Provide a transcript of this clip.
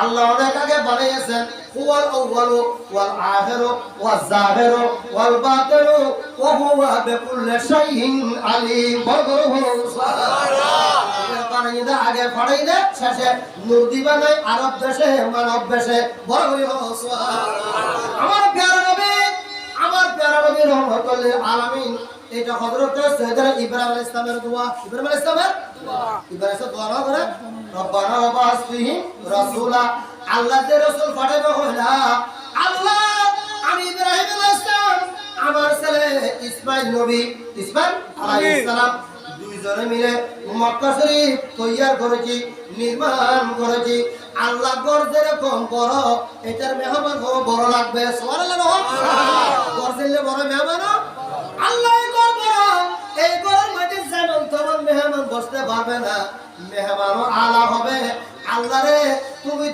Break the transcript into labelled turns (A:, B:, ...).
A: আল্লাহ অনেক আগে বানিয়েছেন হুয়াল আউয়ালু ওয়াল আখিরু ওয়াজ জাহিরু ওয়াল বাতিনু ওয়া হুয়া বিকুল্লি শাইইন আলিম। সুবহানাল্লাহ। বানাইদা আগে পড়াইদা শেষে নূর দিবা নাই আরব দেশে মানব দেশে বড় বড় সুবহানাল্লাহ। আমার প্যারা নবী রহমাতুল লিল আলামিন। এটা হযরত সৈয়দনা ইব্রাহিম আলাইহিস সালামের দোয়া। ইব্রাহিম আলাইহিস সালামের দোয়া। ইব্রাহিম দোয়া না করে রব্বানা ওয়াবাস ফিহিম রাসূলা। আল্লাহ যে রাসূল পাঠাবে হইলা আল্লাহ আমি ইব্রাহিম আলাইহিস সালাম আমার ছেলে ইসমাঈল নবী ইসমাঈল আলাইহিস সালাম দুইজনে মিলে মক্কা শরীফ তৈয়ার করেছি, নির্মাণ করেছি। আল্লাহ ঘর যেরকম বড় এটার মেহমান বড় লাগবে। সুবহানাল্লাহ। ঘর দিলে বড় মেহমান আল্লাহ ঘর বড়, এই ঘরের মধ্যে যেমন তেমন মেহমান বসতে পারবে না, মেহমানও আলা হবে। আল্লাহ রে তুমি